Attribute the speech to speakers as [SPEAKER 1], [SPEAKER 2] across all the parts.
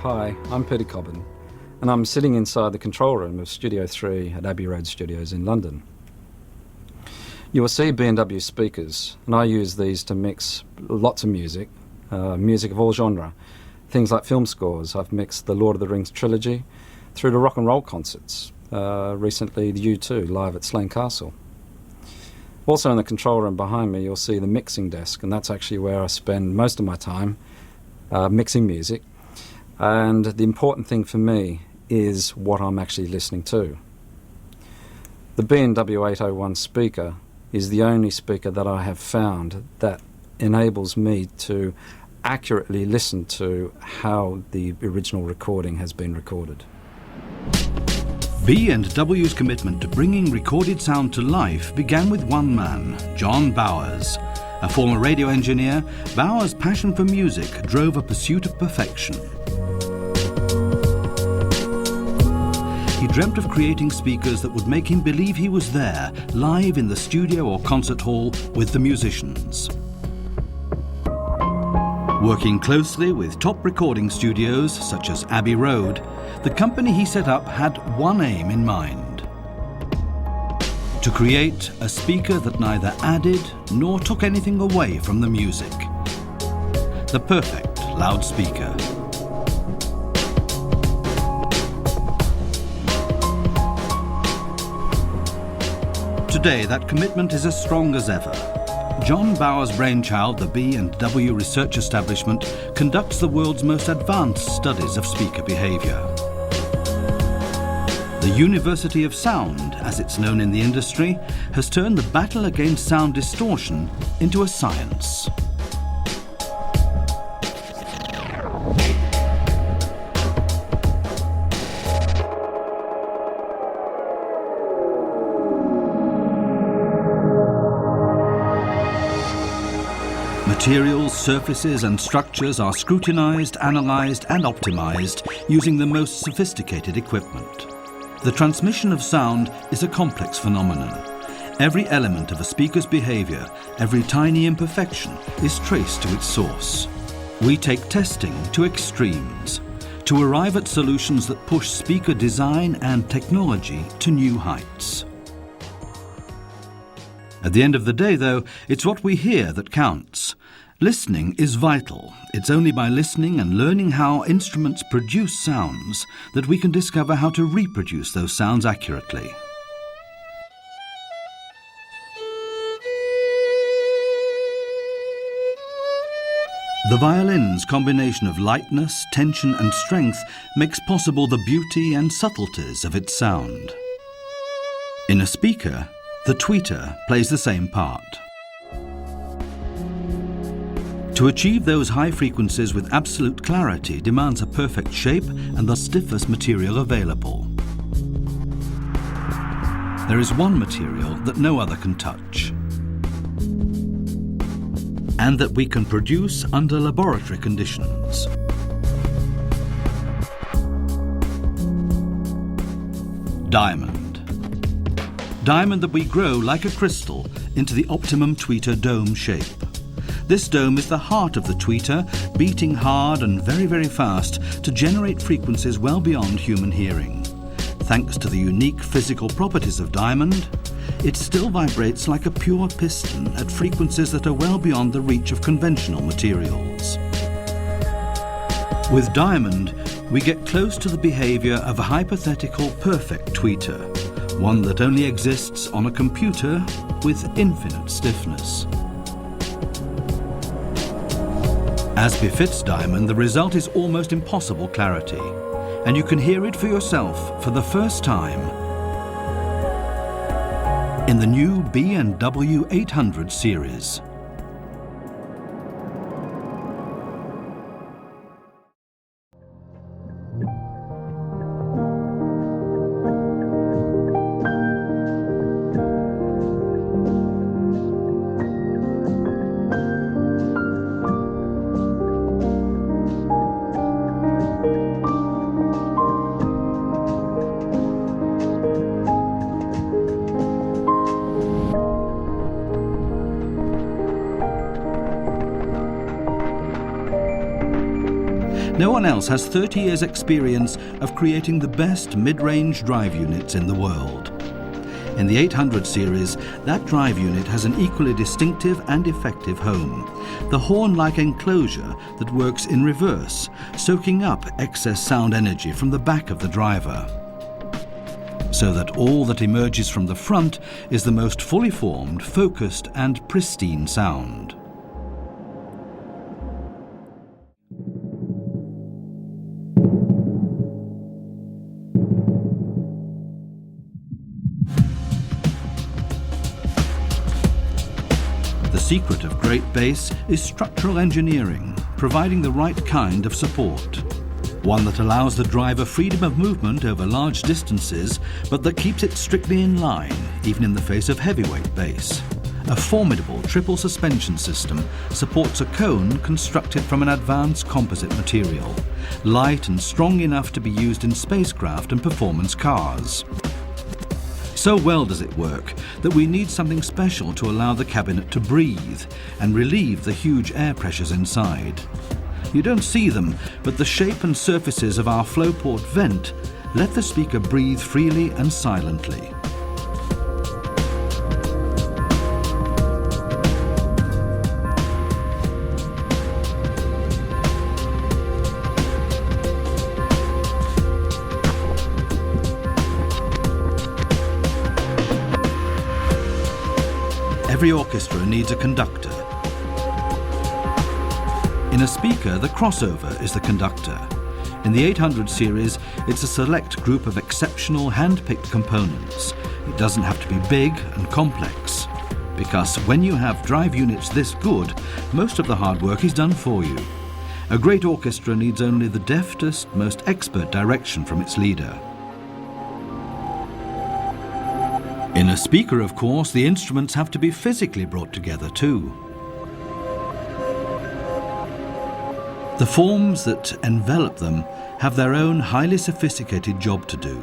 [SPEAKER 1] Hi, I'm Peter Cobbin, and I'm sitting inside the control room of Studio 3 at Abbey Road Studios in London. You will see B&W speakers, and I use these to mix lots of music, music of all genre. Things like film scores. I've mixed the Lord of the Rings trilogy through to rock and roll concerts. Recently, the U2 live at Slane Castle. Also in the control room behind me, you'll see the mixing desk, and that's actually where I spend most of my time mixing music. And the important thing for me is what I'm actually listening to. The B&W 801 speaker is the only speaker that I have found that enables me to accurately listen to how the original recording has been recorded.
[SPEAKER 2] B&W's commitment to bringing recorded sound to life began with one man, John Bowers. A former radio engineer, Bowers' passion for music drove a pursuit of perfection. He dreamt of creating speakers that would make him believe he was there, live in the studio or concert hall with the musicians. Working closely with top recording studios such as Abbey Road, the company he set up had one aim in mind: to create a speaker that neither added nor took anything away from the music. The perfect loudspeaker. Today, that commitment is as strong as ever. John Bowers' brainchild, the B&W Research Establishment, conducts the world's most advanced studies of speaker behaviour. The University of Sound, as it's known in the industry, has turned the battle against sound distortion into a science. Materials, surfaces and structures are scrutinized, analyzed and optimized using the most sophisticated equipment. The transmission of sound is a complex phenomenon. Every element of a speaker's behavior, every tiny imperfection, is traced to its source. We take testing to extremes to arrive at solutions that push speaker design and technology to new heights. At the end of the day, though, it's what we hear that counts. Listening is vital. It's only by listening and learning how instruments produce sounds that we can discover how to reproduce those sounds accurately. The violin's combination of lightness, tension and strength makes possible the beauty and subtleties of its sound. In a speaker, the tweeter plays the same part. To achieve those high frequencies with absolute clarity demands a perfect shape and the stiffest material available. There is one material that no other can touch, and that we can produce under laboratory conditions. Diamond. Diamond that we grow like a crystal into the optimum tweeter dome shape. This dome is the heart of the tweeter, beating hard and very, very fast to generate frequencies well beyond human hearing. Thanks to the unique physical properties of diamond, it still vibrates like a pure piston at frequencies that are well beyond the reach of conventional materials. With diamond, we get close to the behavior of a hypothetical perfect tweeter, one that only exists on a computer with infinite stiffness. As befits diamond, the result is almost impossible clarity, and you can hear it for yourself for the first time in the new B&W 800 series. No one else has 30 years' experience of creating the best mid-range drive units in the world. In the 800 series, that drive unit has an equally distinctive and effective home, the horn-like enclosure that works in reverse, soaking up excess sound energy from the back of the driver, so that all that emerges from the front is the most fully formed, focused and pristine sound. The secret of great bass is structural engineering, providing the right kind of support. One that allows the driver freedom of movement over large distances, but that keeps it strictly in line, even in the face of heavyweight bass. A formidable triple suspension system supports a cone constructed from an advanced composite material, light and strong enough to be used in spacecraft and performance cars. So well does it work that we need something special to allow the cabinet to breathe and relieve the huge air pressures inside. You don't see them, but the shape and surfaces of our flowport vent let the speaker breathe freely and silently. Every orchestra needs a conductor. In a speaker, the crossover is the conductor. In the 800 series, it's a select group of exceptional hand-picked components. It doesn't have to be big and complex, because when you have drive units this good, most of the hard work is done for you. A great orchestra needs only the deftest, most expert direction from its leader. In a speaker, of course, the instruments have to be physically brought together too. The forms that envelop them have their own highly sophisticated job to do,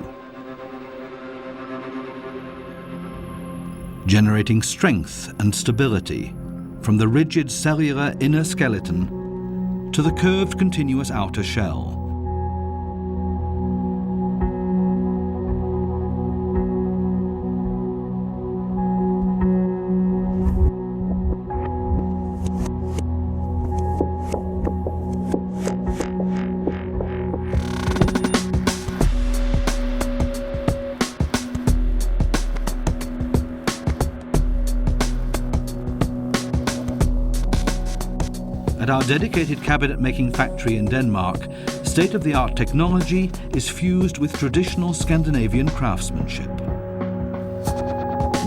[SPEAKER 2] generating strength and stability from the rigid cellular inner skeleton to the curved continuous outer shell. At our dedicated cabinet-making factory in Denmark, state-of-the-art technology is fused with traditional Scandinavian craftsmanship.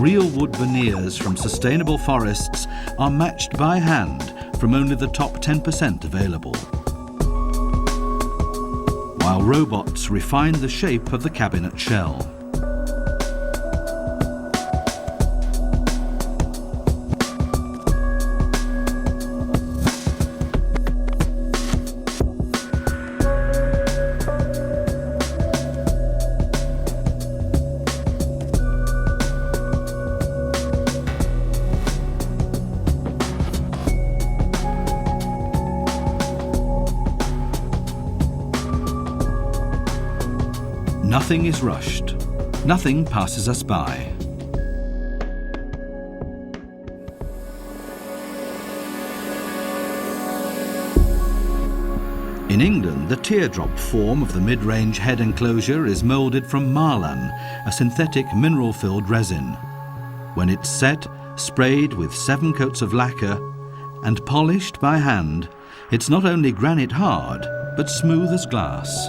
[SPEAKER 2] Real wood veneers from sustainable forests are matched by hand from only the top 10% available, while robots refine the shape of the cabinet shell. Nothing is rushed. Nothing passes us by. In England, the teardrop form of the mid-range head enclosure is moulded from marlan, a synthetic mineral-filled resin. When it's set, sprayed with 7 coats of lacquer, and polished by hand, it's not only granite hard, but smooth as glass.